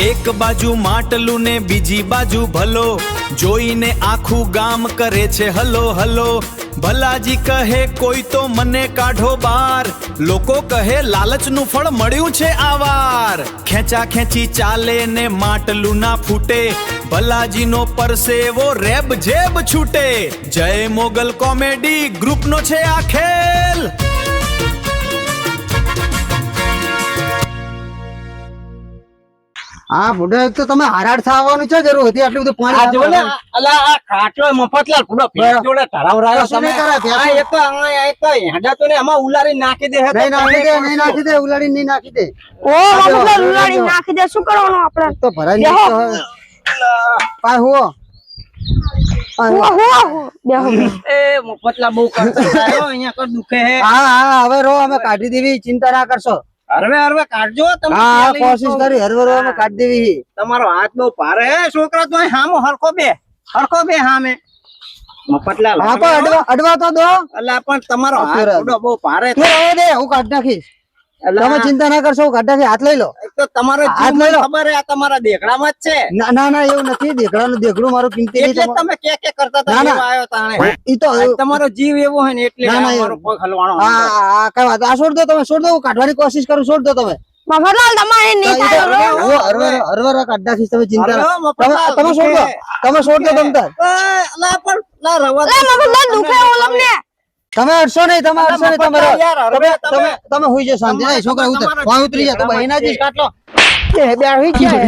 એક બાજુ માટલું ને બીજી બાજુ ભલો, જોઈને આખું ગામ કરે છે હલો હલો. ભલાજી કહે કોઈ તો મને કાઢો બાર, લોકો કહે લાલચનું ફળ મળ્યું છે આવાર. ખેંચા ખેંચી ચાલે ને માટલું ના ફૂટે, ભલાજીનો પરસેવો રેબ જેબ છૂટે. જય મોગલ કોમેડી ગ્રુપનો છે આ ખેલ. હા બુઢા તો તમે હારાડ થવાનું છે જરૂર હતી આટલું બધું પાણી. આ જો ને અલા આ કાટલો મફતલાલ પૂરો ભેંસ જોડે ધરાવરાયો કશું નહીં કરે, ભેંસ. આ એક તો હેડા તો ને આમાં ઉલારી નાખી દે હે તો નહીં નાખી દે ઉલાડી નહીં નાખી દે. ઓ મફતલાલ ઉલાડી નાખી દે, શું કરવાનું આપણે? તો ભરાઈ નહીં તો હવે. પાય હુઓ. બેહો એ મફતલા બહુ કરતો થાય હો, અહીંયા કર દુખે હે. હા હવે રો અમે કાઢી દેવી, ચિંતા ના કરશો. હરવે કાઢજો તમે. હા કોશિશ કરી હરવે રો અમે કાઢી દેવી. તમારો હાથ બહુ ભારે હે છોકરા, તો અહીં હામો હરખો બે હામે મફતલાલ. હા પણ અડવા તો દો. અલા પણ તમારો હાથ થોડો બહુ ભારે તું રહેવા દે, હું કાઢી નાખીશ. તમે ચિંતા ના કરશો, હું કાઢી નાખીશ. હાથ લઈ લો. એક તો તમારો હાથ જીવ લઈ લો. ખબર હે આ તમારા દેખડામાં જ છે. ના એવું નથી. દેખડાનું દેખડું મારું કિંમતી એટલે નહીં. તમે કે કરતા હતા ના, ના. એવો આયો તાણે. ઈ તો તમારો જીવ એવો હે ને એટલે ના, ના, મારો પગ હલવાણો. હા કઈ વાત. આ છોડ દો તમે, છોડ દો. હું કાઢવાની કોશિશ કરું, છોડ દો તમે. મફતલાલ તમારે નહીં થાય રો. હરવા કાઢી નાખીશ. તમે ચિંતા ના. હરવા મફતલાલ તમે છોડ દો. તમે છોડ દો તમ તાર. અલા પણ લા રવા લે મફતલાલ દુખે ઓલમને. તમે અડશો નહીં, તમે અડશો નહીં. તમે રહો. યાર, હરવે તમે. તમે હુઈ જાઓ શાંતિ. નહીં છોકરા ઉતર, વાહ ઉતરી જા. તો બહેના જ કાટલો. એ બે હુઈ ગયા.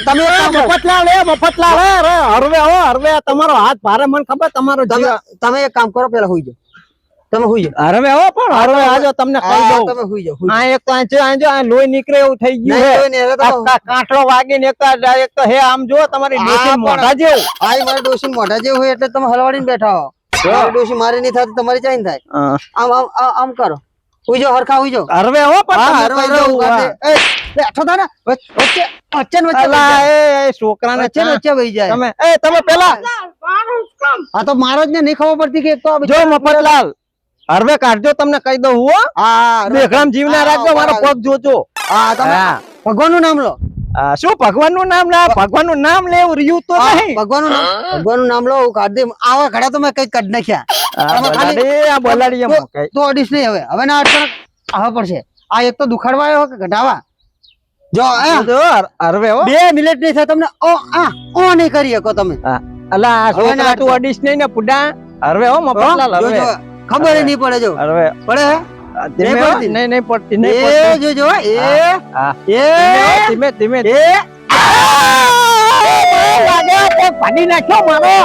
તમે એક કામ કરો. મફતલાલ હરવે તમારો હાથ ભારે, મને ખબર તમારો જીવ. તમે એક કામ કરો, પેલા હુઈ જાઓ. તમે હુઈ જાઓ. હરવે હો પણ હરવે આજો તમને કહી હા, દઉં. તમે હુઈ જાઓ. આ એક તો આ લોહી નીકળે એવું થઈ ગયું નહીં, હે. કોઈ નહીં. હવે તમે- આ કાંઠલો વાગીને એક તો હે આમ જો તમારી હા, ડોશી પણ- મોઢા જેવું. હા ઈ મારા ડોશી મોઢા જેવું હોય એટલે તમે હલવાડીને બેઠા હો. મારી ડોશી મારી નહીં થતી, તમારી ચાઈ થાય. આમ કરો. હુઈ જાઓ, હરખા હુઈ જાઓ. હરવે હો પણ હા, તમે હરવા કરો જાઓ, એવું, કાઢે. હા. એ, બેઠો થા ને. વચ્ચે ને વચ્ચે અલા, વહી જાય. એ છોકરાને વચ્ચે ને વચ્ચે વહી જાય. તમે પેલા હા તો મારો જ ને નહીં ખબર પડતી કે એક તો આ જો બિચારા- મફતલાલ હરવે કાઢજો, તમને કહી દઉં હું. હા બેગ્રામ જીવના રાખજો, મારો પગ જોજો. હા તમે હા. ભગવાનનું નામ લો. શું ભગવાનનું નામ ના? ભગવાનનું નામ લેવું રહ્યું તો હા, નહીં. ભગવાનનું નામ લો. હું કાઢી દે. આવા ઘડા તો મેં કઈ કાઢી નાખ્યા. તમે ખાલી- આ બોલાડી એમ કઈ. તો અડીશ નહીં હવે ના અડચણ આવવા પડશે. આ એક તો દુખાડવા આવ્યો કે ઘટાવા. જો જો હરવે હો. 2 મિનિટ નહીં થાય તમને ઓ નહીં કરી શકો તમે. અલા આ હવે ના છોકરા તું અડીશ નહીં ને પુડા. હરવે હો મફતલાલ જો, હરવે. જો, ખબર ય નહીં પડે. જો હરવે પડે હે? ધીમે નહીં હો. પડતી. નહીં પડતી નહીં એ પડતી. જો હા. એ ધીમે એ ભાગી નાખ્યો મારો.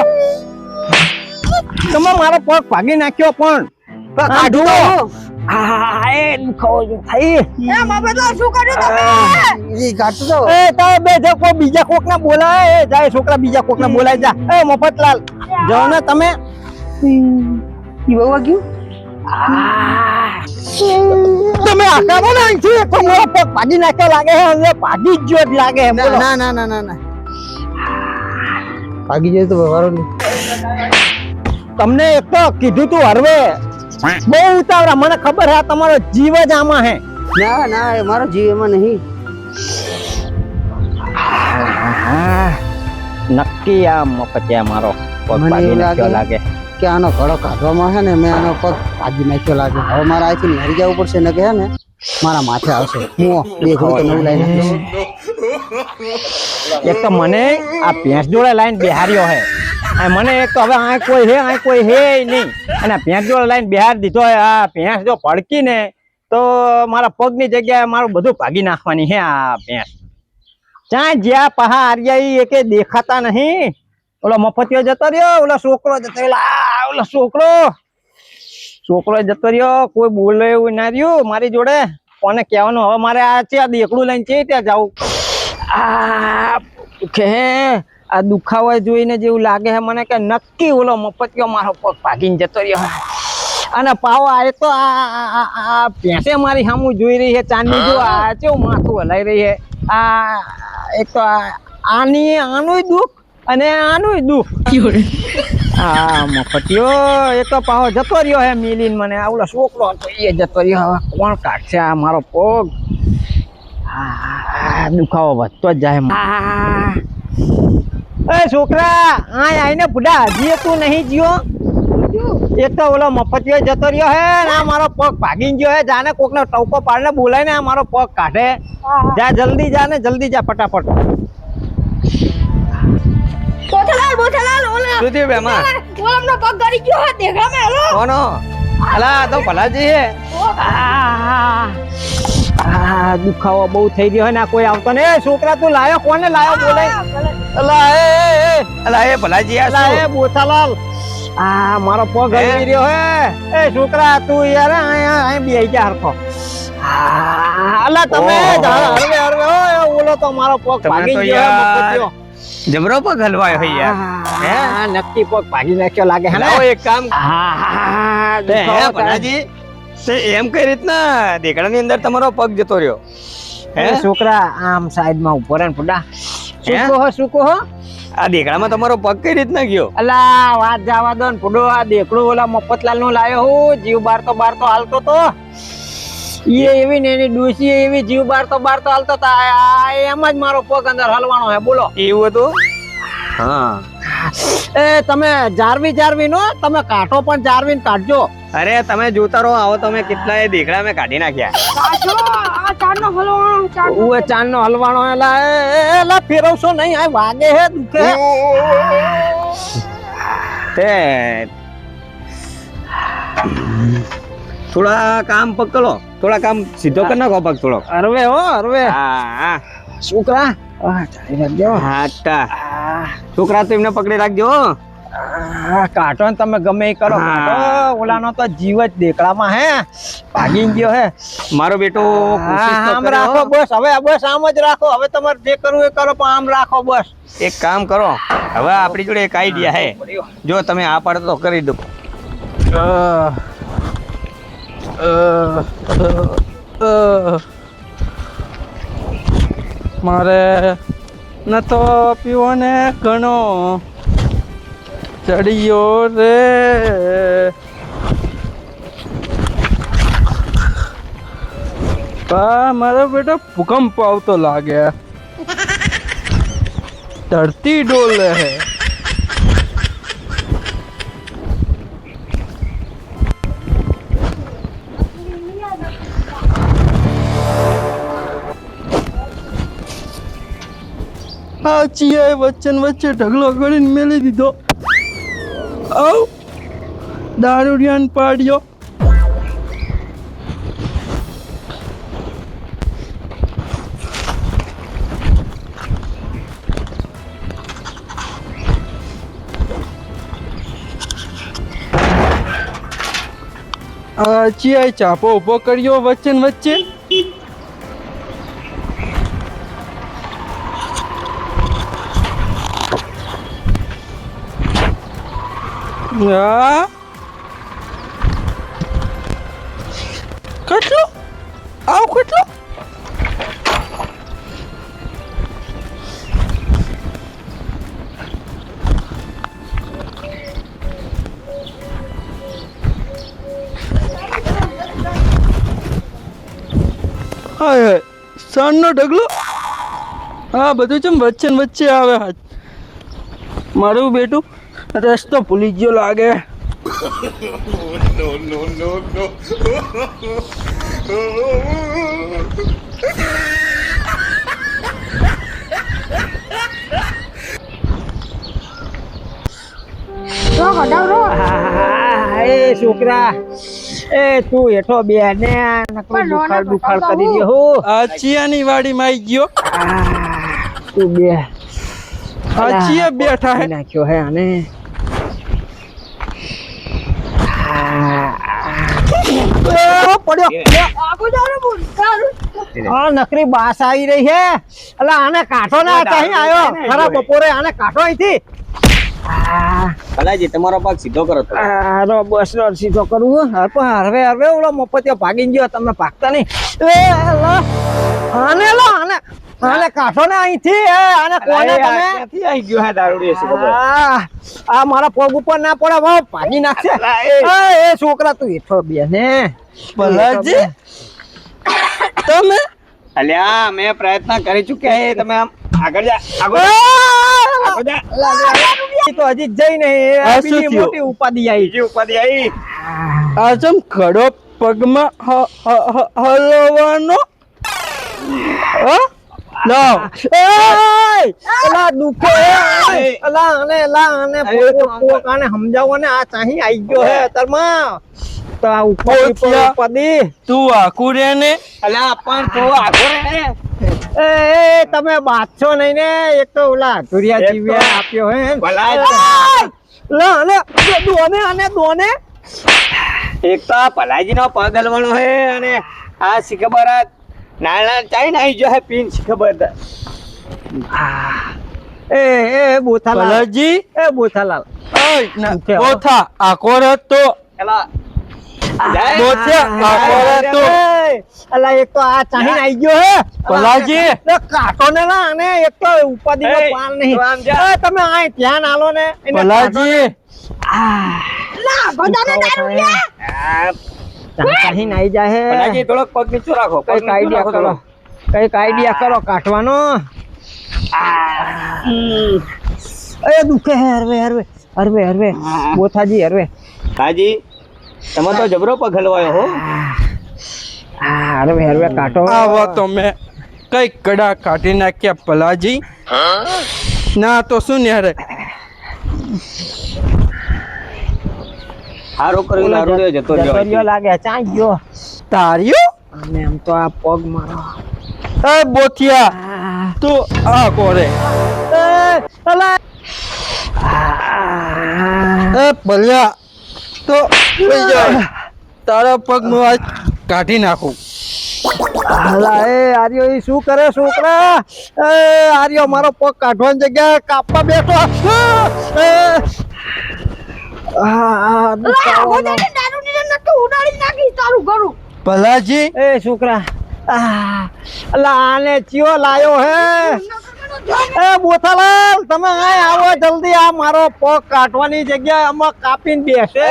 તમે મારો પગ ભાગી નાખ્યો પણ કાઢું તો. એ દુખાવો જેવું થાય. એ મફતલાલ શું કર્યું તમે? ઈ કાઢું તો. એ તારે બે જો કોઈ બીજા કોક ના બોલાય. એ જાય છોકરા બીજા કોક ના બોલાય જા. એ મફતલાલ જાઓ ને તમે. ઈ બહુ વાગ્યું. તમે આકારો ને અહીંથી એક તો મારો પગ ભાગી નાખ્યો લાગે છે. હવે ભાગી જ ગયો જ લાગે છે. બોલો. ના ભાગી જાય તો વ્યવહારો નહીં. તમને એક તો કીધું તું હરવે બહુ ઉતાવળા. મને ખબર છે તમારો જીવ જ આમાં હે. ના એ મારો જીવ એમાં નહીં. નક્કી આ મફતિયા મારો પગ મને ભાગી એવું નાખ્યો લાગે લાગે. કે આનો ઘડો કાઢવામાં છે ને મેં આનો પગ ભાગી નાખ્યો લાગે. હવે મારે અહીંથી નિહારી જવું પડશે ને કે હે ને મારા માથે આવશે. હું દેખું તો નવું લઈ નાખીશ. એક તો મને આ ભેંસ જોડે લાઈન બેહાર્યો હે. આ મને એક તો હવે આ કોઈ હે નહીં. અને આ ભેંસ જોડે લાઈન બેહાર દીધો હે. આ ભેંસ જો ભડકી ને તો મારા પગની જગ્યાએ મારું બધું ભાગી નાખવાની હે આ ભેંસ. ત્યાં જ્યાં પહા આર્યા એકે દેખાતા નહીં. ઓલો મફતિયો જતો રહ્યો, ઓલો છોકરો જતો રહ્યો. ઓલો છોકરો જતો રહ્યો. કોઈ બોલે એવું ના રહ્યું મારી જોડે. કોને કહેવાનું હવે મારે આ છે આ દેખડું લઈને છે ત્યાં જાવું. આ દુખાવા જોઈને જેવું લાગે છે મને કે નક્કી ઓલો મફતિયો મારો પગ ભાગીને જતો રહ્યો. અને પાવો આ તો આ ભેંસે મારી સામું જોઈ રહી છે. ચાંદની જો આ કેવું માથું હલાઈ રહી છે. આ એક તો આનું દુઃખ અને આનું દુઃખ. હા મફતિયો એ તો પાવો જતો રહ્યો હે મિલીન મને. આ ઓલો છોકરો હતો એ જતો રહ્યો. હવે કોણ કાઢશે આ મારો પગ? દુખાવો વધતો જ જાય એ છોકરા આઈને બુડા હજી તું નહીં જીઓ એક તો ઓલો મફતિયો જતો રહ્યો હે ને આ મારો પગ ભાગી ગયો હે જાને કોકનો ટવકો પાડીને બોલાય ને આ મારો પગ કાઢે જા જલ્દી જા ને જલ્દી જા ફટાફટ બોથલાલ ઓલા શું થયું બેમાં ઓલમનો પગ ગળી ગયો હે દેખા મે હેલો કોનો અલા તો ભલાજી હે દુખાવો બહુ થઈ ગયો હે ને કોઈ આવતો ને છોકરા તું લાયો કોને લાયો બોલાય અલા એ ભલાજી અલા એ બોથાલાલ મારો પગ હલી રહ્યો હે એ છોકરા તું યાર અહીંયા બેહી જા હરખો અલા તમે હરવે હરવે ઓય ઓલો તો મારો પગ ભાગી ગયો મફતિયો જબરો પગ હલવાયો હે યાર હે નક્કી પગ ભાગી નાખ્યો લાગે હે એક કામ હે ભલાજી તે એમ કઈ રીતના દેખડાની અંદર તમારો પગ જતો રહ્યો હે છોકરા આમ સાઈડ માં ઉપર ને પુડા સુકો હો આ દેખડામાં તમારો પગ કઈ રીતના ગયો અલા વાત જવા દો ને પુડો આ દેખડો ઓલા મફતલાલ નો લાયો હું જીવ બાર તો હાલતો તો એ એવી ને એની ડોસી એવી જીવ બાર તો હાલતો તો એમ જ મારો પગ અંદર હલવાનો હે બોલો એવું હતું હા એ તમે જારવી નો તમે કાંટો પણ જારવીને કાઢજો અરે તમે જોતા રહો આવો તમે કેટલાય દેખડા મેં કાઢી નાખ્યા ચાંદનો હલવાનો એલા ફેરવશો નહીં આ વાગે હે દુખે તે થોડા કામ પકડો થોડા કામ સીધો કરી નાખો પગ થોડો અરવે હા છોકરા છોકરા તો એમને પકડી રાખજો કાઢો ને તમે ગમે એ કરો ઓલાનો તો જીવ જ દેખડામાં હે ભાગી ગયો હે મારો બેટો આમ રાખો બસ હવે બસ આમ જ રાખો હવે તમારે જે કરવું એ કરો પણ આમ રાખો બસ એક કામ કરો હવે આપણી જોડે એક આઈડિયા હે જો તમે આ પાડો તો કરી દો મારે નતો પીવો ને ઘણો ચડિયો રે મારો બેટો ભૂકંપ આવતો લાગે ધરતી ડોલે હે ચિયાએ વચ્ચે ઢગલો કરીને મેલી દીધો આવ દારૂડિયાન પાડ્યો ચિયાએ ચાપો ઉભો કર્યો વચ્ચે કેટલો આવ કેટલો હાય સનનો ઢગલો હા બધું ચમ વચ્ચે આવે મારું બેટું રસ્તો ભૂલી ગયો લાગે એ છોકરા એ તું હેઠો બે ને દુખાડ કરી દે હો આ ચિયાની વાડીમાં આવી ગયો તું બે આ ચિયા બેઠા હે નાખ્યો હે આને નકરી બાસ આવી રહી છે એટલે આને કાંઠો ના કहीं આવ્યો ખરા બપોરે આને કાંઠો અહીંથી ભલાજી તમારો પગ સીધો કરો તો બસ સીધો કરવું હરવે ઓલો મફતિયો ભાગી ગયો તમે ભાગતા નહીં આને કાઢો ને અહીંથી આને કોને તમે ક્યાંથી આવી ગયો હે દારૂડી આ મારા પગ ઉપર ના પડે ભાગી નાખશે એ છોકરા તું હેઠો બે ને ભલાજી તમે અલ્યા મેં પ્રયત્ન કરી ચૂક્યા છે તમે આમ આગળ જા આગળ જા. એ તો હજી જઈ નહીં આ શું બીજી થયું? મોટી ઉપાધિ આવી આ જેમ ઘડો પગમાં હલવાનો હા લાવ અલા દુખે અલા અને પોક આને સમજાવો ને આ ચાહી આવી ગયો હે તરમાં તો આ ઉપાધિ તું આખું રે ને અલા પણ તો આગળ રે એ તમે બાદશો નહીં ને એક તો ઓલા ધુરિયા જીવ્યા આપ્યો હે દોને અને દોને એક તો આ ભલાજી નો પગ હલવાનો હે અને આ શીખબર નાના ચાઈ નાઈ જો હે પીન શીખબર એ બોથાલાલ ભલાજી એ બોથાલાલ ઓથા આખો રે તો એલા બોથિયા આખો રે તો અલા એક તો આ ચાહી નાઈ ગયો હે ભલાજી કાટો ને ના અને એક તો ઉપાધિ નો પાર નહીં તમે આ ધ્યાન આલો ને ભલાજી ના ગોદાને દારૂડિયા ચાહી નાઈ જાય હે ભલાજી થોડોક પગ નીચો રાખો કઈક આઈડિયા કરો કઈક આઈડિયા કરો કાઢવાનો એ દુખે હે હરવે બોથાજી હરવે હાજી તમે તો જબરો પગ હલવાયો હો હરવે કાઢો આવો તો મેં કઈ કડા કાઢી નાખ્યા ભલાજી ના તો શું ને રે હારો કર્યું લારુડ્યો જતો જતોરિયો રહ્યો લાગે ચાઈ ગયો તાર્યું અને આમ તો આ પગ મારો એ બોથિયા તું આ કોરે અલા એ ભલ્યા તો લઈ જા તારા પગ નું આજ કાઢી નાખું અલા એ આર્યો ઈ શું કરે છોકરા એ આર્યો મારો પગ કાઢવાની જગ્યાએ કાપવા બેઠો લા ગોદાને દારૂડિયા નતું ઉડાડી નાખી તારું ઘરું ભલાજી એ છોકરા અલા આને ચિયો લાયો હે એ બોથાલાલ તમે અહીં આવો જલ્દી આ મારો પગ કાઢવાની જગ્યાએ આમાં કાપીને બેસે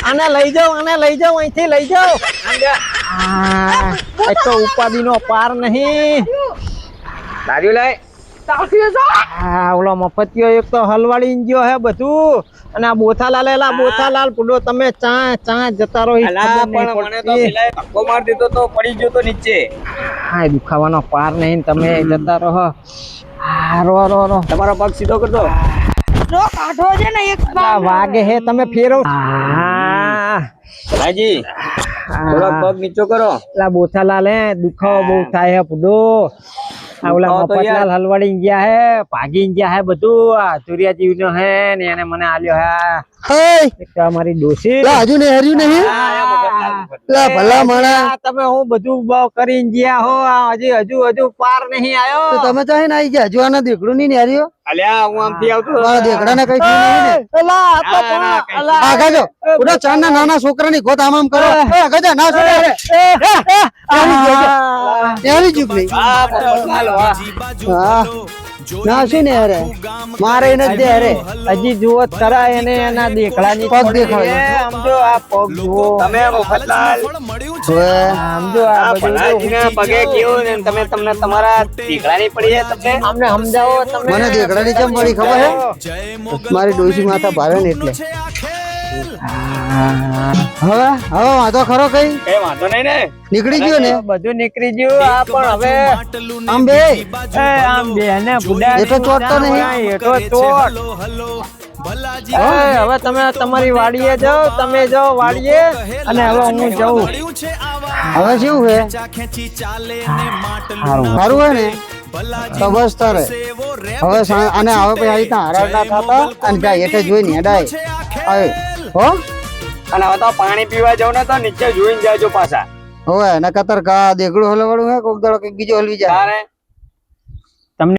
આને લઈ જાઓ અહીંથી લઈ જાઓ એક તો ઉપાધિનો પાર નહીં લાર્યો લાય ઓલો મફતિયો એક તો હલવાડી ગયો હે બધું અને આ બોથાલાલ પુડો તમે ચા જતા રહો અલા પણ મને તો પેલા ધક્કો માર દીધો તો પડી ગયો તો નીચે હા દુખાવાનો પાર નહીં તમે જતા રહો રો તમારો પગ સીધો કરજો જો કાઢો છે ને એક આ વાગે હે તમે ફેરવ ભલાજી થોડોક પગ નીચો કરો લા બોથાલાલ હે દુખાવો બહુ થાય હે પુડો આ ઓલા દુખાવો તો મફતલાલ હલવાડી ગયા હે ભાગી ગયા હે બધું આ ધુરિયા જીવનો હે ને એને મને આલ્યો હે એક તો અમારી ડોસી હજુ ને હર્યું નહીં ભલા માણા તમે હું બધું કરીને ગયા હો આ હજુ પાર નહીં આયો તમે ચાહે ને આવી ગયા હજુ આના દીકડું નહીં હાર્યો અલ્યા હું આમથી આવતો મારા દીકડા ને કઈ થયું નહીં ને અલા આ તો પણ અલા આગળ જો ઉડા ચાર ના નાના છોકરાની ગોત આમ કરો આગળ જા ના છોકરા રે એવી જુગ નહીં હા ના શું ને અરે મારે નથી દે અરે હજી જુઓ તરા એને એના દેખડાની પગ દેખાડો. આમ જો આ પગ જુઓ તમે મફતલાલ હવે આમ જો આ આ બધું ભલાજીના પગે કેવું ને તમને તમારા દીકરાની પડી છે તમને અમને સમજાવો તમે મને દીકડાની કેમ પડી ખબર હે મારી ડોસી માથા ભારે ને એટલે હવે વાંધો ખરો કઈ કઈ વાંધો નહીં ને નીકળી ગયો ને બધું નીકળી ગયું આ પણ હવે આમ બે આમ બે ને બુડા એ તો ચોટતો નહીં. એ તો ચોટ હવે તમે તમારી વાડીએ જાઓ તમે જાઓ વાડીએ અને હવે હું જાઉં હવે શું હે સારું હે ને તો બસ તારે હવે અને હવે પછી આ રીતના હરાડ ના થતા અને જાય એટલે જોઈને હેડાય આવે હો અને હવે તો પાણી પીવા જાવ ને તો નીચે જોઈને જાજો પાછા હવે એના કતર કા દેગડું હલવાડું હે કોક દાડો કઈક બીજો હલવી જાય તારે